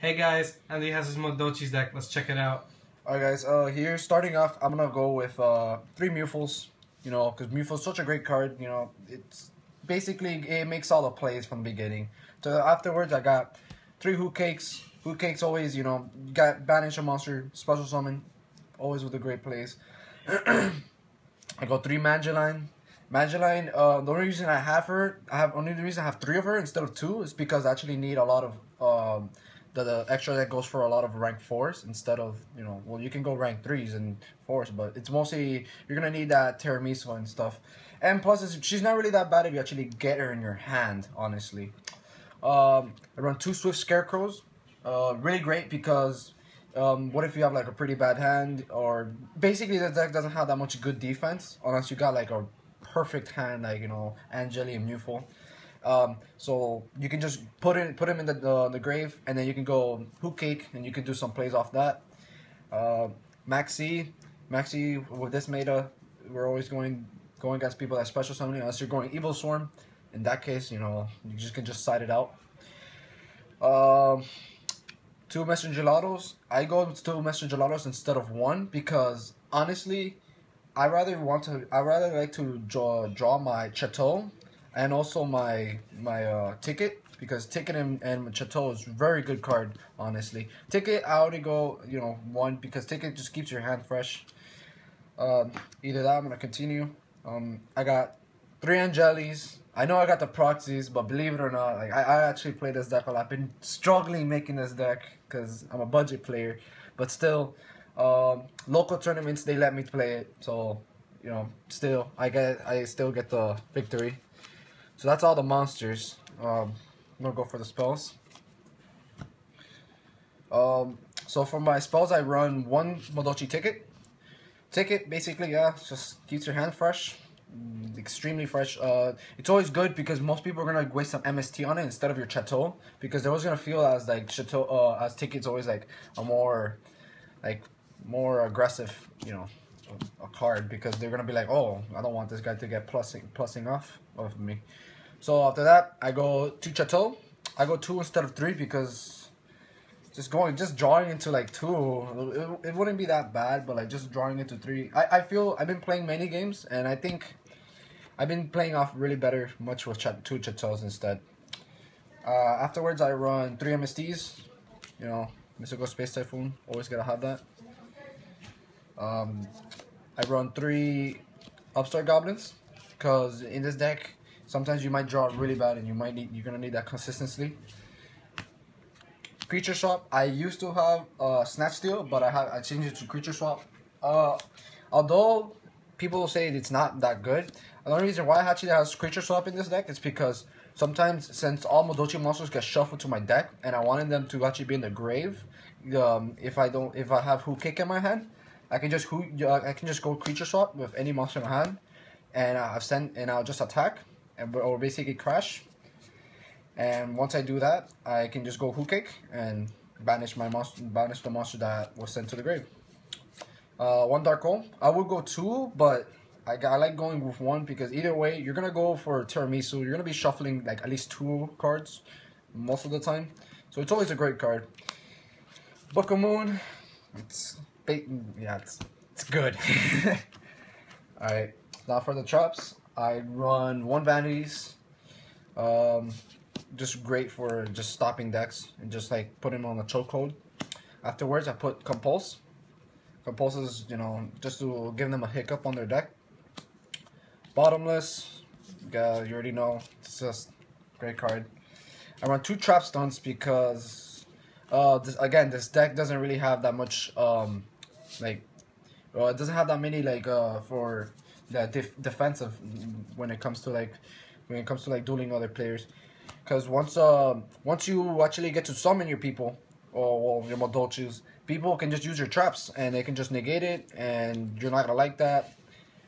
Hey guys, Andy has his Madolche's deck. Let's check it out. Alright guys, here starting off, I'm gonna go with 3 Mufles, because Mufle's such a great card, it's basically, it makes all the plays from the beginning. So afterwards, I got 3 Hoot Cakes. Hoot Cakes always, got banish a monster, special summon, always with the great plays. I got 3 Madolche. Madolche, the only reason I have her, only the reason I have 3 of her instead of 2 is because I actually need a lot of, the extra that goes for a lot of rank 4s instead of, well, you can go rank 3s and 4s, but it's mostly, you're going to need that tiramisu and stuff. And plus, she's not really that bad if you actually get her in your hand, honestly. I run 2 Swift Scarecrows. Really great because what if you have like a pretty bad hand, or basically the deck doesn't have that much good defense unless you got like a perfect hand, like Angeli and Mufle. So you can just put him in the grave, and then you can go Hoot Cake, and you can do some plays off that. Maxi with this meta, we're always going against people that special summoning unless you're going Evil Swarm. In that case, you can just side it out. 2 Messenger Gelatos. I go with 2 Messenger Gelatos instead of 1 because honestly, I rather like to draw my Chateau and also my Ticket, because Ticket and Chateau is a very good card, honestly. Ticket, I already go 1 because Ticket just keeps your hand fresh. Either that, I'm gonna continue. I got 3 Angelis. I know I got the proxies, but believe it or not, like I actually play this deck a lot. I've been struggling making this deck because I'm a budget player, but still, local tournaments they let me play it, so still I still get the victory. So that's all the monsters. I'm gonna go for the spells. So for my spells, I run 1 Madolche Ticket. Ticket basically, yeah, just keeps your hand fresh, extremely fresh. It's always good because most people are gonna waste some MST on it instead of your Chateau, because they're always gonna feel as like Chateau, as Ticket's always like a more aggressive, a card, because they're gonna be like, oh, I don't want this guy to get plussing off of me. So after that, I go to Chateau. I go 2 instead of 3 because just drawing into like 2, it wouldn't be that bad, but like just drawing into 3. I feel I've been playing many games, and I think I've been playing off really better, much with 2 Chateaus instead. Afterwards, I run 3 MSTs. Mystical Space Typhoon, always gotta have that. I run 3 Upstart Goblins because in this deck, sometimes you might draw really bad, and you're gonna need that consistency. Creature Swap. I used to have Snatch Steal, but I changed it to Creature Swap. Although people say it's not that good, the only reason why I actually have Creature Swap in this deck is because sometimes, since all Madolche monsters get shuffled to my deck, and I wanted them to actually be in the grave, if I have Hoot Cake in my hand, I can just go Creature Swap with any monster in my hand, and I'll just attack, or basically crash. And once I do that, I can just go Hoot Cake and banish the monster that was sent to the grave. 1 Dark Hole. I would go 2, but I like going with 1 because either way, you're gonna go for Tiramisu. You're gonna be shuffling like at least 2 cards most of the time, so it's always a great card. Book of Moon. It's good. Alright, now for the traps, I run 1 Vanities. Just great for just stopping decks and just like putting them on a chokehold. Afterwards, I put Compulse. Compulse is, just to give them a hiccup on their deck. Bottomless, you already know, it's just a great card. I run 2 Trap Stunts because this deck doesn't really have that much it doesn't have that many for the defensive when it comes to dueling other players. Because once you actually get to summon your people, or your Madolches, people can just use your traps and they can just negate it, and you're not gonna like that,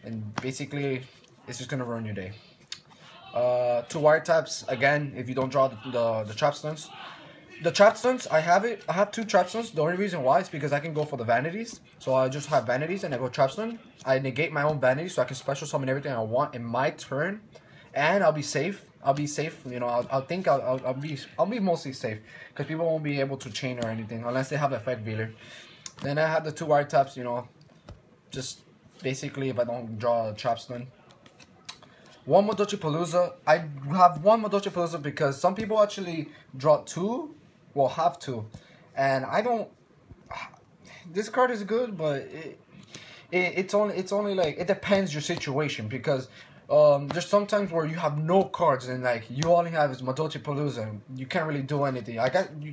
and basically it's just gonna ruin your day. 2 wiretaps again if you don't draw the trap stunts. The trap stunts, I have 2 trap stunts. The only reason why is because I can go for the vanities. So I just have vanities and I go trap stun. I negate my own vanities so I can special summon everything I want in my turn. and I'll be safe. I'll be safe. You know, I'll be mostly safe because people won't be able to chain or anything unless they have effect veiler. Then I have the 2 wire taps. You know, just basically if I don't draw a trap stun. One Madolche Palooza. I have one Madolche Palooza because some people actually draw 2, well have 2, and I don't. This card is good, but it's only like it depends your situation because there's sometimes where you have no cards and like you only have is Madolche Palooza and you can't really do anything.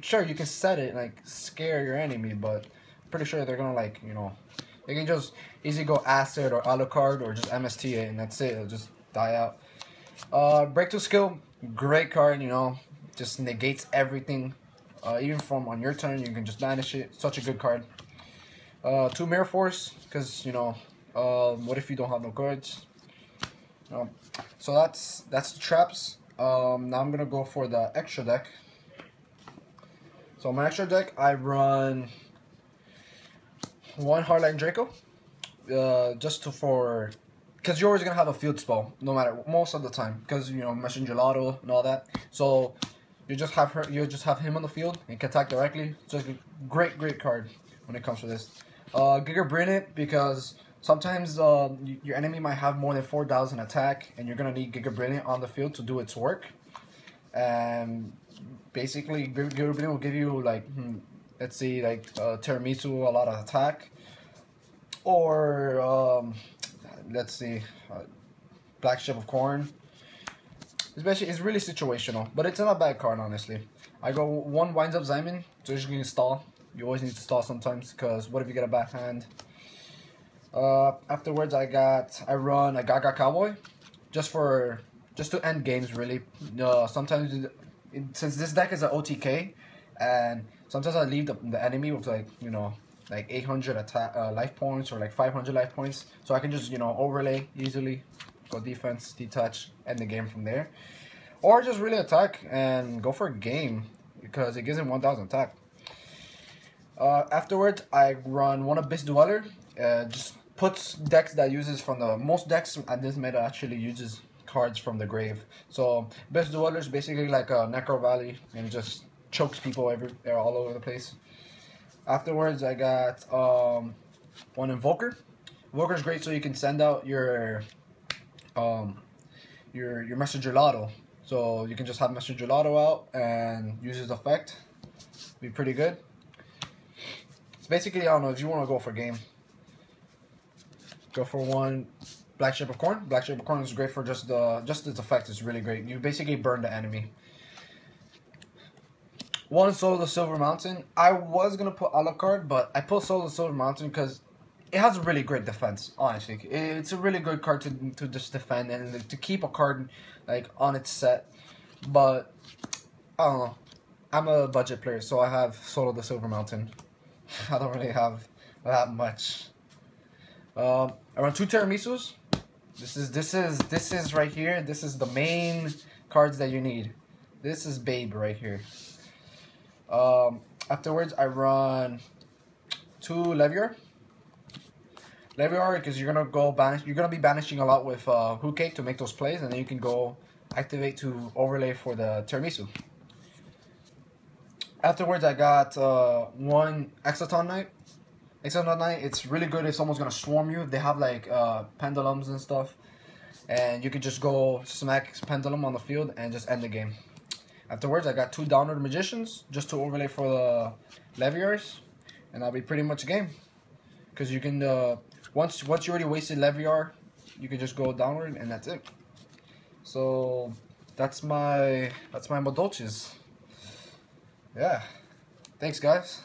Sure you can set it and like scare your enemy, but I'm pretty sure they're gonna like, you know, they can just easily go acid or Alucard or just MST it and that's it. It'll just die out. Breakthrough skill, great card. You know, just negates everything. Even from on your turn, you can just banish it. Such a good card. 2 Mirror Force, because you know, what if you don't have no cards? So that's the traps. Now I'm gonna go for the extra deck. So my extra deck, I run 1 Hardline Draco, because you're always gonna have a field spell, no matter most of the time, because you know Messenger Lotto and all that. So you just have him on the field and can attack directly. So it's a great card when it comes to this. Giga Brilliant, because sometimes your enemy might have more than 4,000 attack, and you're gonna need Giga Brilliant on the field to do its work. And basically, Giga Brilliant will give you like, let's see, like Tiramisu, a lot of attack, or let's see, Black Ship of Corn. It's really situational, but it's not a bad card, honestly. I go 1 Winds Up Zyman, so you're just gonna stall. You always need to stall sometimes, because what if you get a bad hand? Afterwards, I run a Gaga Cowboy, just to end games, really. Sometimes, since this deck is an OTK, and sometimes I leave the enemy with like, you know, like 800 attack life points or like 500 life points, so I can just, you know, overlay easily, go defense, detach, end the game from there, or just really attack and go for a game because it gives him 1,000 attack. Afterwards, I run 1 Abyss Dweller. Just puts decks that uses from the most decks at this meta actually uses cards from the grave. So Abyss Dweller is basically like a Necro Valley and it just chokes people everywhere, all over the place. Afterwards, I got 1 Invoker. Invoker is great, so you can send out your Messenger Lotto. So you can just have Messenger Lotto out and use his effect. Be pretty good. It's basically, I don't know, if you want to go for game, go for 1 Black Ship of Corn. Black Ship of Corn is great for just its effect is really great. You basically burn the enemy. 1 Soul the Silver Mountain. I was gonna put Alucard, but I put Soul the Silver Mountain because it has a really great defense. Honestly, it's a really good card to just defend and to keep a card like on its set. But I don't know. I'm a budget player, so I have Soul of the Silver Mountain. I don't really have that much. I run 2 Tiramisus. This is right here. This is the main cards that you need. This is Babe right here. Afterwards, I run 2 Leviar. Leviar because you're gonna be banishing a lot with Hook Cake to make those plays, and then you can go activate to overlay for the Tiramisu. Afterwards, I got 1 Exoton Knight. Exoton Knight, it's really good if someone's gonna swarm you. They have like pendulums and stuff, and you can just go smack pendulum on the field and just end the game. Afterwards, I got 2 Downward Magicians just to overlay for the Leviars, and that'll be pretty much game. Because you can once you already wasted Leviar, you can just go downward and that's it. So that's my Madolches. Yeah. Thanks, guys.